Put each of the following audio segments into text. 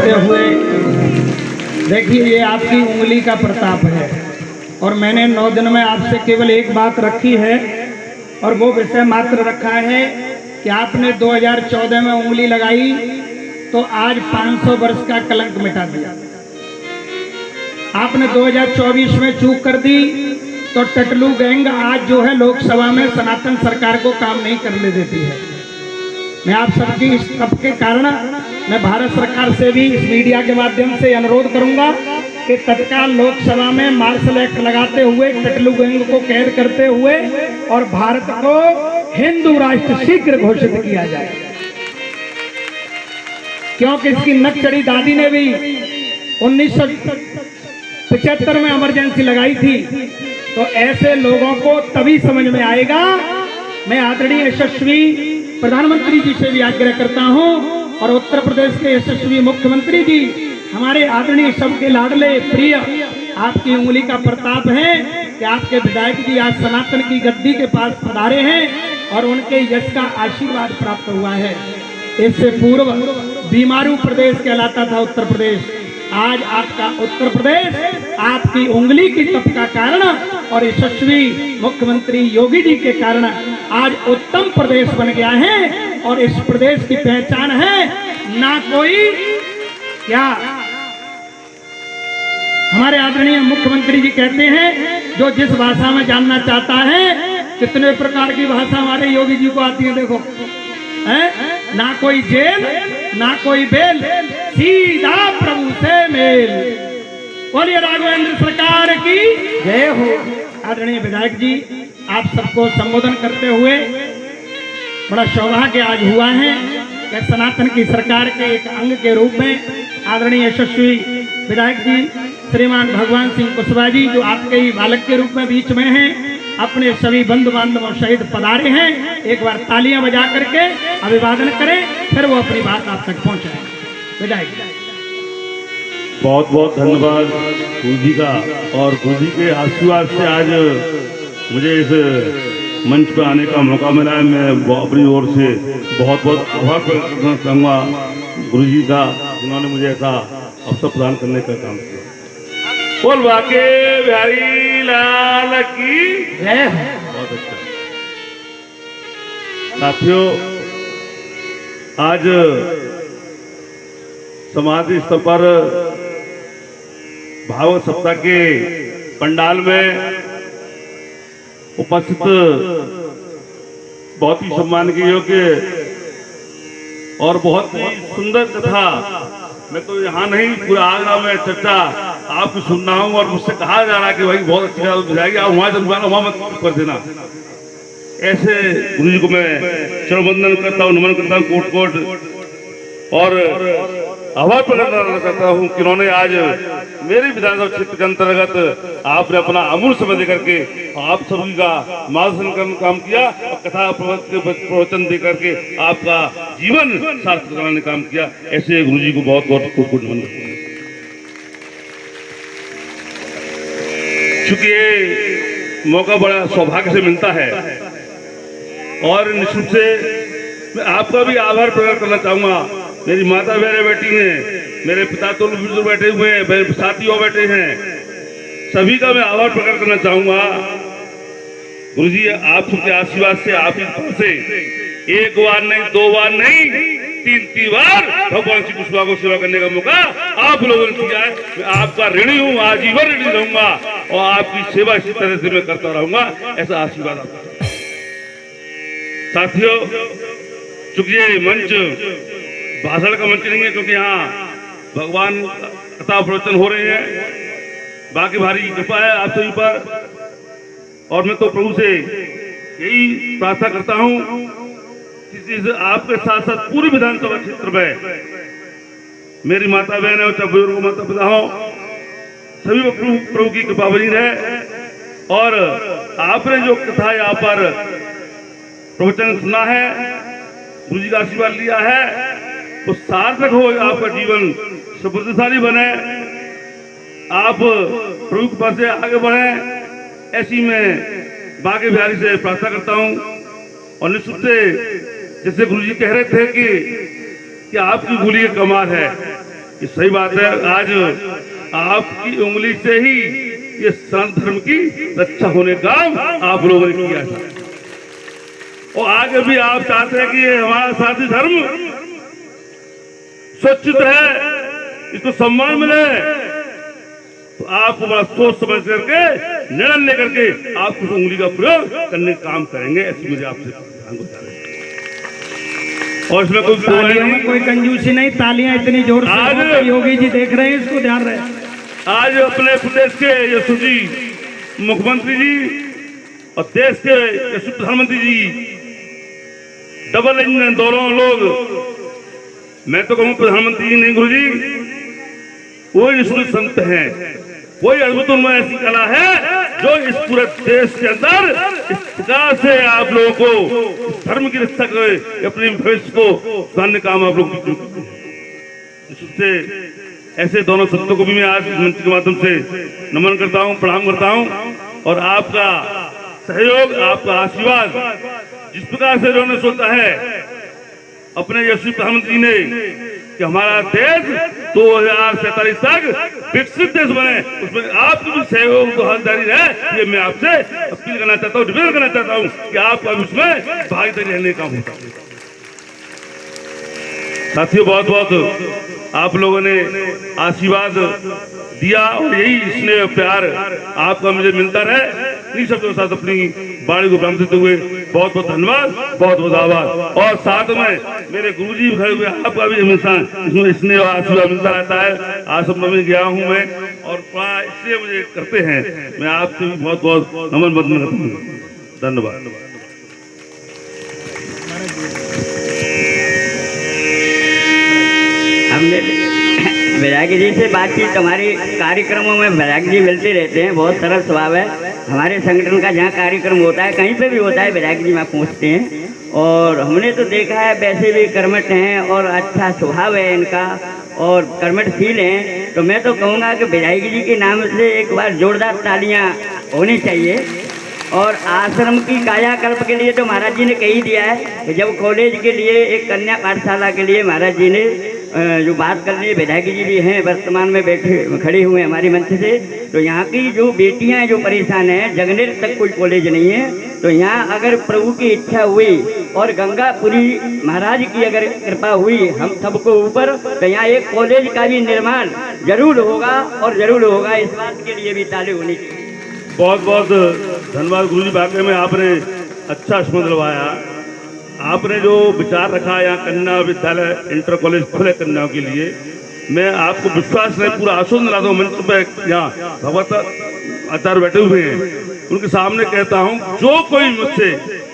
करते हुए, देखिए ये आपकी उंगली का प्रताप है और मैंने 9 दिन में आपसे केवल एक बात रखी है और वो विषय मात्र रखा है कि आपने 2014 में उंगली लगाई तो आज 500 वर्ष का कलंक मिटा दिया। आपने 2024 में चूक कर दी तो टटलू गैंग आज जो है लोकसभा में सनातन सरकार को काम नहीं करने देती है। मैं आप सबकी इस तप के कारण मैं भारत सरकार से भी इस मीडिया के माध्यम से अनुरोध करूंगा कि तत्काल लोकसभा में मार्शल एक्ट लगाते हुए टटलू गैंग को कैद करते हुए और भारत को हिंदू राष्ट्र शीघ्र घोषित किया जाए, क्योंकि इसकी नकचड़ी दादी ने भी 1975 में इमरजेंसी लगाई थी। तो ऐसे लोगों को तभी समझ में आएगा। मैं आदरणीय यशस्वी प्रधानमंत्री जी से भी आग्रह करता हूं और उत्तर प्रदेश के यशस्वी मुख्यमंत्री जी, हमारे आदरणीय सबके लाडले प्रिय, आपकी उंगली का प्रताप है कि आपके विधायक जी आज सनातन की गद्दी के पास पधारे हैं और उनके यश का आशीर्वाद प्राप्त हुआ है। इससे पूर्व बीमारू प्रदेश कहलाता था उत्तर प्रदेश, आज आपका उत्तर प्रदेश आपकी उंगली की तप का कारण और यशस्वी मुख्यमंत्री योगी जी के कारण आज उत्तम प्रदेश बन गया है। और इस प्रदेश की पहचान है ना कोई क्या, हमारे आदरणीय मुख्यमंत्री जी कहते हैं जो जिस भाषा में जानना चाहता है, कितने प्रकार की भाषा हमारे योगी जी को आती है। देखो है ना कोई जेल ना कोई बेल, सीधा प्रभु से मेल। बोलिए राघवेंद्र सरकार की जय हो। आदरणीय विधायक जी, आप सबको संबोधन करते हुए बड़ा सौभाग्य आज हुआ है कि सनातन की सरकार के एक अंग के रूप में आदरणीय यशस्वी विधायक जी श्रीमान भगवान सिंह कुशवाहा जी, जो आपके ही बालक के रूप में बीच में हैं, अपने सभी बंधु बांधवों सहित पधारे हैं। एक बार तालियां बजा करके अभिवादन करें, फिर वो अपनी बात आप तक पहुंचाएं। विधायक बहुत बहुत धन्यवाद गुरु जी का, और गुरु जी के आशीर्वाद से आज मुझे इस मंच पर आने का मौका मिला है। मैं अपनी ओर से बहुत बहुत आभार प्रकट करना चाहूँगा गुरु जी का, जिन्होंने मुझे ऐसा अवसर प्रदान करने का काम किया। बोल बाके बिहारी लाल की जय। बहुत अच्छा साथियों, आज समाधि स्थल पर भागवत सप्ताह के पंडाल में उपस्थित बहुत ही सम्मान के योग्य और बहुत ही सुंदर कथा, मैं तो यहाँ नहीं पूरा आगरा में चर्चा आपको सुनना हूँ और मुझसे कहा जा रहा है कि भाई बहुत अच्छी बात हो जाएगी, आप वहाँ मत कर देना। ऐसे गुरु जी को मैं चरण वंदन करता हूँ, नमन करता हूँ कोट कोट, और आभार प्रकट करना चाहता हूँ कि उन्होंने आज मेरे विधानसभा क्षेत्र के अंतर्गत आपने अपना अमूल्य समय देकर के आप सभी का मार्गदर्शन करने का काम किया और कथा प्रवचन दे करके आपका जीवन सार्थक कराने का काम किया। ऐसे गुरु जी को बहुत बहुत खूब नमन करता हूँ। चूंकि ये मौका बड़ा सौभाग्य से मिलता है और निश्चित से मैं आपका भी आभार प्रकट करना चाहूँगा। मेरी माता बहनें बैठी हैं, मेरे पिता तो बुजुर्ग बैठे हुए हैं, मेरे साथी और बैठे हैं, सभी का मैं आभार प्रकट करना चाहूँगा। गुरु जी, आप सबके आशीर्वाद से आप इस पर से एक बार नहीं, 2 बार नहीं, 3 बार भगवान श्री कुशवाहा को सेवा करने का मौका आप लोगों ने दिया है। मैं आपका ऋणी हूँ, आजीवन ऋणी रहूंगा और आपकी सेवा इसी तरह से मैं करता रहूंगा, ऐसा आशीर्वाद आपका। साथियों, चूंकि ये मंच भाषण का मंच नहीं है, क्योंकि यहाँ भगवान कथा प्रवचन हो रहे हैं, बाकी भारी कृपा है आप सभी पर, और मैं तो प्रभु से यही प्रार्थना करता हूँ कि आपके साथ साथ पूरी विधानसभा क्षेत्र में मेरी माता बहन है, चाहे बुजुर्ग माता पिता हो, सभी पर प्रभु की कृपा बनी रहे। और आपने जो कथा यहाँ पर प्रवचन सुना है, गुरु जी का आशीर्वाद लिया है, तो सार्थक हो, आपका जीवन समृद्धशाली बने, आप प्रभु के पास से आगे बढ़े, ऐसी मैं बाके बिहारी से प्रार्थना करता हूँ। और निश्चित से जैसे गुरु जी कह रहे थे कि आपकी उंगली का कमाल है, ये सही बात है। आज आपकी उंगली से ही ये सनातन धर्म की रक्षा होने का आप लोगों ने किया था, और आगे भी आप चाहते हैं कि ये हमारा सनातन धर्म सुरक्षित है, इसको सम्मान मिले, तो आपको बड़ा सोच समझ करके निर्णय लेकर के आप उस उंगली का प्रयोग करने का काम करेंगे, ऐसी मुझे आपसे ध्यान बता रहे हैं। और इसमें कोई तालियों में कोई कंजूसी नहीं, तालियां इतनी जोर से आज हो कि योगी जी देख रहे हैं, इसको ध्यान रहे। आज अपने प्रदेश के यशस्वी मुख्यमंत्री जी और देश के यशस्वी प्रधानमंत्री जी डबल इंजन दोनों लोग, मैं तो कहूँ प्रधानमंत्री जी नहीं गुरु जी, वो निष्ठुर संत हैं, कोई अद्भुत उनमें ऐसी कला है जो इस पूरे देश के अंदर इस प्रकार से आप लोगों को धर्म की रक्षा करे, अपने भविष्य को सुधारने का काम आप लोग इससे ऐसे दोनों संतों को भी मैं आज मंच के माध्यम से नमन करता हूँ, प्रणाम करता हूँ। और आपका सहयोग, आपका आशीर्वाद, जिस प्रकार से उन्होंने सोचा है अपने यशस्वी प्रधानमंत्री ने कि हमारा देश 2047 तक विकसित देश बने, उसमें आपकी भी सहयोग तो हाथ जारी रहे, ये मैं आपसे अपील करना चाहता हूँ, निवेदन करना चाहता हूँ कि आपका उसमें भागीदारी रहने का होता है। साथियों, बहुत बहुत आप लोगों ने आशीर्वाद दिया और यही स्नेह प्यार आपका मुझे मिलता रहे। इन्हीं शब्दों के साथ अपनी वाणी को प्रारंभ देते हुए बहुत बहुत धन्यवाद, बहुत बहुत आभार। और साथ में मेरे गुरुजी खड़े हुए, आपका भी हमेशा इसमें स्नेह और आशीर्वाद मिलता रहता है। आश्रम में गया हूँ मैं और बड़ा इसलिए मुझे करते हैं, मैं आपसे भी बहुत बहुत नमन बंदन करता हूँ। धन्यवाद। हमने विधायक जी से बातचीत, हमारे कार्यक्रमों में विधायक जी मिलते रहते हैं, बहुत सरल स्वभाव है। हमारे संगठन का जहाँ कार्यक्रम होता है, कहीं पे भी होता है, विधायक जी वहाँ पहुँचते हैं। और हमने तो देखा है वैसे भी कर्मठ हैं और अच्छा स्वभाव है इनका और कर्मठशील हैं। तो मैं तो कहूँगा कि विधायक जी के नाम से एक बार जोरदार तालियाँ होनी चाहिए। और आश्रम की कायाकल्प के लिए तो महाराज जी ने कह ही दिया है कि जब कॉलेज के लिए एक कन्या पाठशाला के लिए महाराज जी ने जो बात कर ली, विधायक जी भी हैं वर्तमान में बैठे खड़े हुए हमारी मंच से, तो यहाँ की जो बेटियाँ जो परेशान हैं, जगनेर तक कोई कॉलेज नहीं है, तो यहाँ अगर प्रभु की इच्छा हुई और गंगापुरी महाराज की अगर कृपा हुई हम सबको ऊपर, तो यहाँ एक कॉलेज का भी निर्माण जरूर होगा और जरूर होगा। इस बात के लिए भी ताली होनी चाहिए। बहुत बहुत धन्यवाद गुरुजी, वाकई में आपने अच्छा स्मरण दिलवाया। आपने जो विचार रखा यहाँ कन्या विद्यालय इंटर कॉलेज खुले कन्याओं के लिए, मैं आपको विश्वास नहीं पूरा आश्वासन दिलाता हूँ। मंच पर यहाँ भगवत आचार्य बैठे हुए हैं, उनके सामने कहता हूँ जो कोई मुझसे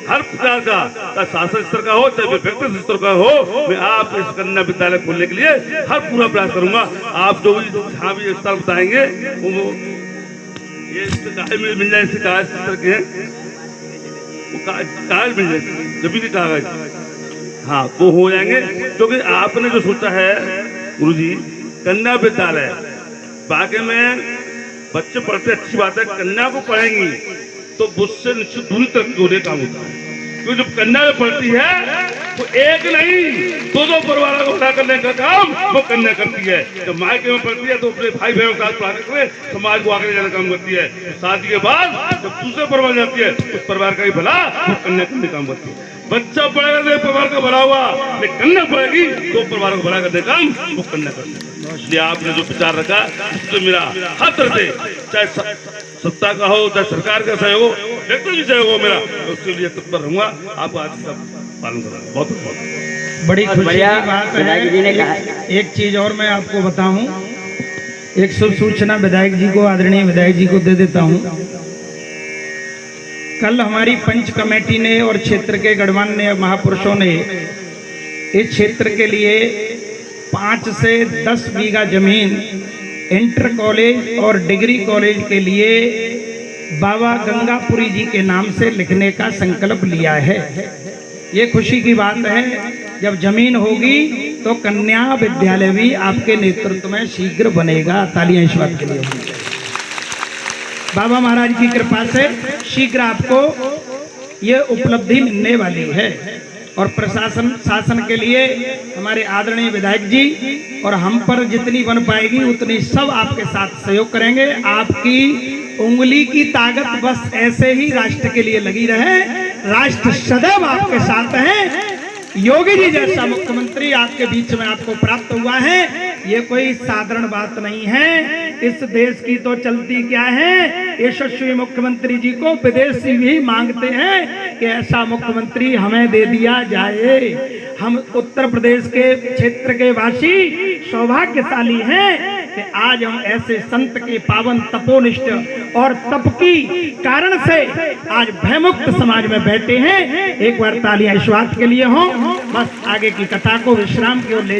हर प्रकार का शासन स्तर का हो चाहे व्यक्तिगत स्तर का हो, मैं आप इस कन्या विद्यालय खोलने के लिए हर पूरा प्रयास करूंगा। आप जो भी जहाँ भी स्थल बताएंगे वो ये कागज मिल जाए, इससे कागज किस तरह के हैं, वो कागज मिल जाए, जमीन के कागज, हाँ वो हो जाएंगे। क्योंकि आपने जो सोचा है गुरुजी कन्या विद्यालय, बाकी में बच्चे पढ़ते अच्छी बात है, कन्या को पढ़ेंगी तो मुझसे निश्चित दूरी तरक्की होने का होता है। क्योंकि जब कन्या में पढ़ती है तो एक नहीं दो परिवारों को भला करने का काम वो कन्या करती है। जब मायके में पढ़ती है तो अपने भाई बहनों के साथ पढ़ा करके समाज को आगे जाने का काम करती है। शादी के बाद जब दूसरे परिवार जाती है उस परिवार का ही भला वो कन्या करने का काम करती है। बच्चा पढ़ेगा तो परिवार का भला हुआ, लेकिन कन्या पढ़ेगी तो परिवार को भला करने का काम वो कन्या करती है। इसलिए आपने जो विचार रखा उससे मेरा हर तरह से, चाहे सत्ता का हो चाहे सरकार का सहयोग हो, व्यक्ति भी सहयोग हो, मेरा उसके लिए तत्पर रहूंगा। आपको आज का पालन करूंगा। बहुत बहुत बड़ी खुशी की बात है। एक चीज और मैं आपको बताऊं, एक शुभ सूचना विधायक जी को, आदरणीय विधायक जी को दे देता हूं। कल हमारी पंच कमेटी ने और क्षेत्र के गणमान्य महापुरुषों ने इस क्षेत्र के लिए 5 से 10 बीघा जमीन इंटर कॉलेज और डिग्री कॉलेज के लिए बाबा गंगापुरी जी के नाम से लिखने का संकल्प लिया है। ये खुशी की बात है। जब जमीन होगी तो कन्या विद्यालय भी आपके नेतृत्व में शीघ्र बनेगा। तालियां इस बात के लिए होनी चाहिए। बाबा महाराज की कृपा से शीघ्र आपको ये उपलब्धि मिलने वाली है। और प्रशासन शासन के लिए हमारे आदरणीय विधायक जी, और हम पर जितनी बन पाएगी उतनी सब आपके साथ सहयोग करेंगे। आपकी उंगली की ताकत बस ऐसे ही राष्ट्र के लिए लगी रहे, राष्ट्र सदैव आपके साथ है। योगी जी जैसा मुख्यमंत्री आपके बीच में आपको प्राप्त हुआ है, ये कोई साधारण बात नहीं है। इस देश की तो चलती क्या है, यशस्वी मुख्यमंत्री जी को विदेशी भी मांगते हैं कि ऐसा मुख्यमंत्री हमें दे दिया जाए। हम उत्तर प्रदेश के क्षेत्र के वासी सौभाग्यशाली हैं कि आज हम ऐसे संत के पावन तपोनिष्ठ और तप की कारण से आज भयमुक्त समाज में बैठे हैं। एक बार तालियां इस बात के लिए हो। बस आगे की कथा को विश्राम की ओर ले